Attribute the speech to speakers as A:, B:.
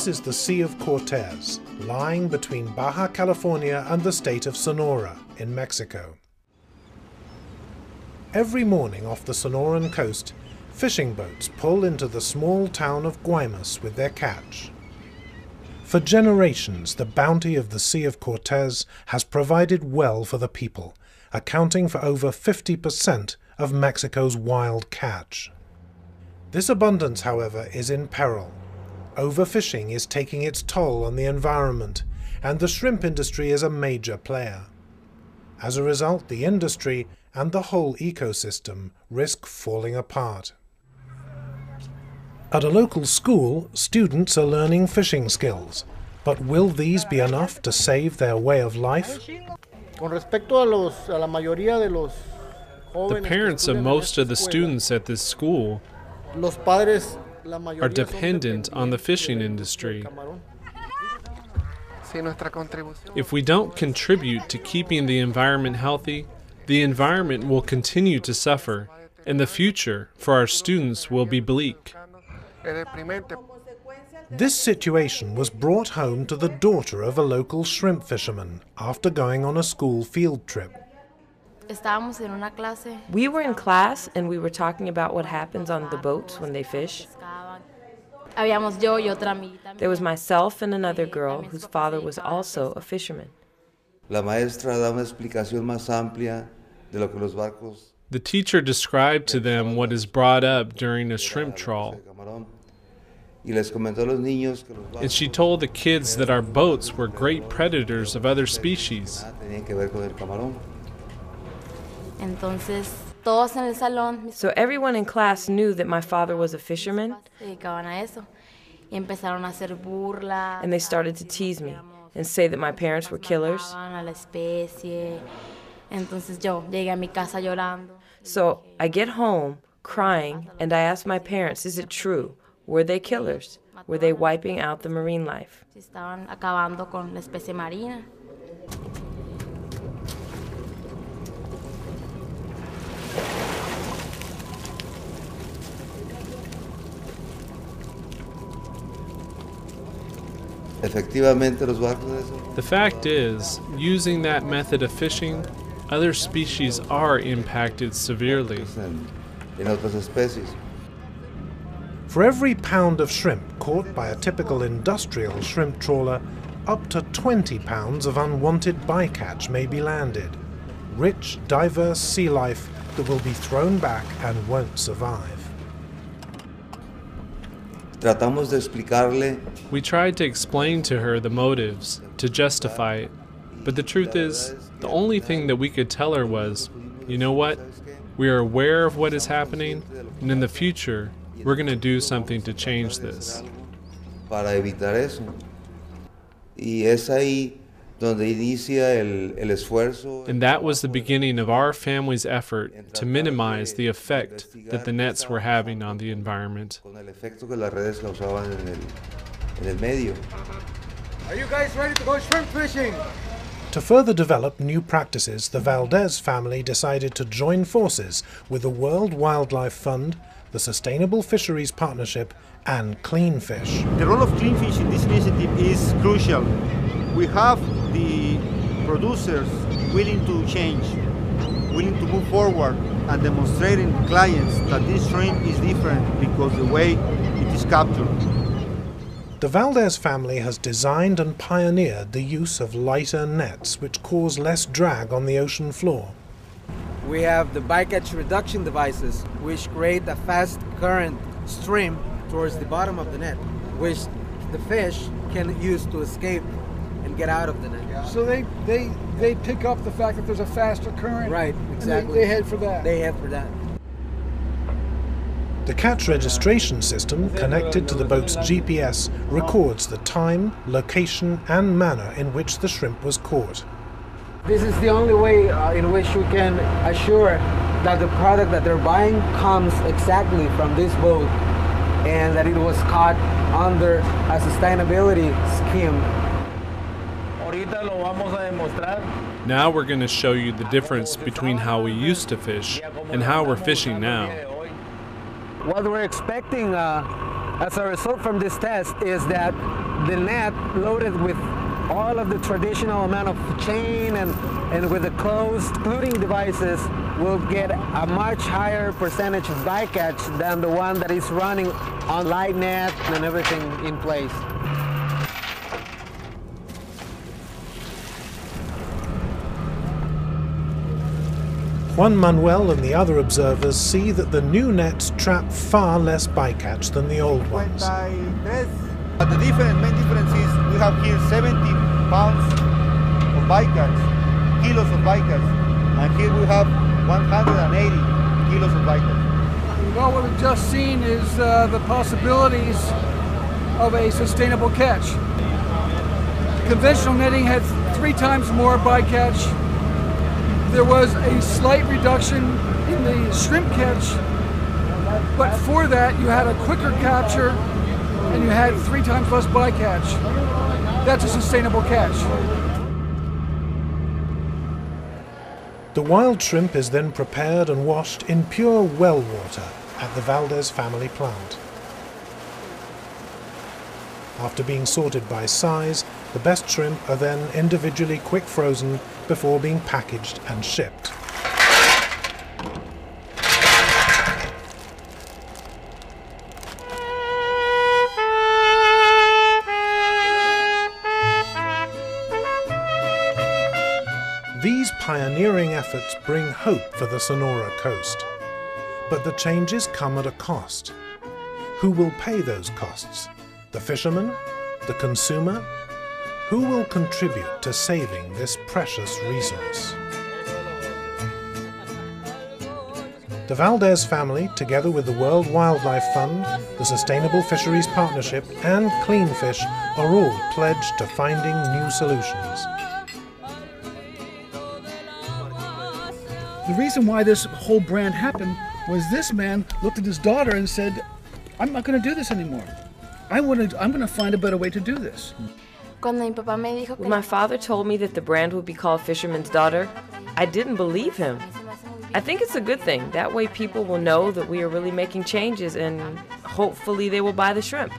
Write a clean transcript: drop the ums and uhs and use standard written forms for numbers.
A: This is the Sea of Cortez, lying between Baja California and the state of Sonora in Mexico. Every morning off the Sonoran coast, fishing boats pull into the small town of Guaymas with their catch. For generations, the bounty of the Sea of Cortez has provided well for the people, accounting for over 50% of Mexico's wild catch. This abundance, however, is in peril. Overfishing is taking its toll on the environment, and the shrimp industry is a major player. As a result, the industry and the whole ecosystem risk falling apart. At a local school, students are learning fishing skills, but will these be enough to save their way of life?
B: The parents of most of the students at this school are dependent on the fishing industry. If we don't contribute to keeping the environment healthy, the environment will continue to suffer, and the future for our students will be bleak.
A: This situation was brought home to the daughter of a local shrimp fisherman after going on a school field trip.
C: We were in class and we were talking about what happens on the boats when they fish. There was myself and another girl whose father was also a fisherman.
B: The teacher described to them what is brought up during a shrimp trawl. And she told the kids that our boats were great predators of other species.
C: So everyone in class knew that my father was a fisherman, and they started to tease me and say that my parents were killers. So I get home crying and I ask my parents, is it true? Were they killers? Were they wiping out the marine life?
B: The fact is, using that method of fishing, other species are impacted severely.
A: For every pound of shrimp caught by a typical industrial shrimp trawler, up to 20 pounds of unwanted bycatch may be landed. Rich, diverse sea life that will be thrown back and won't survive.
B: We tried to explain to her the motives, to justify it, but the truth is, the only thing that we could tell her was, you know what, we are aware of what is happening, and in the future, we're going to do something to change this. And that was the beginning of our family's effort to minimize the effect that the nets were having on the environment.
D: Are you guys ready to go shrimp fishing?
A: To further develop new practices, the Valdez family decided to join forces with the World Wildlife Fund, the Sustainable Fisheries Partnership, and CleanFish.
E: The role of CleanFish in this initiative is crucial. We have the producers willing to change, willing to move forward, and demonstrating to clients that this shrimp is different because the way it is captured.
A: The Valdez family has designed and pioneered the use of lighter nets which cause less drag on the ocean floor.
F: We have the bycatch reduction devices which create a fast current stream towards the bottom of the net, which the fish can use to escape and get out of the net.
G: So they pick up the fact that there's a faster current.
F: Right, exactly.
G: They head for that.
F: They head for that.
A: The catch registration system, connected to the boat's GPS, records the time, location, and manner in which the shrimp was caught.
F: This is the only way in which we can assure that the product that they're buying comes exactly from this boat and that it was caught under a sustainability scheme.
B: Now we're going to show you the difference between how we used to fish and how we're fishing now.
F: What we're expecting as a result from this test is that the net loaded with all of the traditional amount of chain and with the closed clothing devices will get a much higher percentage of bycatch than the one that is running on light net and everything in place.
A: Juan Manuel and the other observers see that the new nets trap far less bycatch than the old ones.
E: But the main difference is we have here 70 pounds of bycatch, kilos of bycatch, and here we have 180 kilos of bycatch.
G: Well, what we've just seen is the possibilities of a sustainable catch. Conventional netting had 3 times more bycatch. There was a slight reduction in the shrimp catch, but for that you had a quicker capture and you had 3 times less bycatch. That's a sustainable catch.
A: The wild shrimp is then prepared and washed in pure well water at the Valdez family plant. After being sorted by size, the best shrimp are then individually quick frozen before being packaged and shipped. These pioneering efforts bring hope for the Sonora coast. But the changes come at a cost. Who will pay those costs? The fisherman? The consumer? Who will contribute to saving this precious resource? The Valdez family, together with the World Wildlife Fund, the Sustainable Fisheries Partnership, and CleanFish, are all pledged to finding new solutions.
G: The reason why this whole brand happened was this man looked at his daughter and said, I'm not going to do this anymore. I'm going to find a better way to do this.
C: When my father told me that the brand would be called Fisherman's Daughter, I didn't believe him. I think it's a good thing. That way people will know that we are really making changes and hopefully they will buy the shrimp.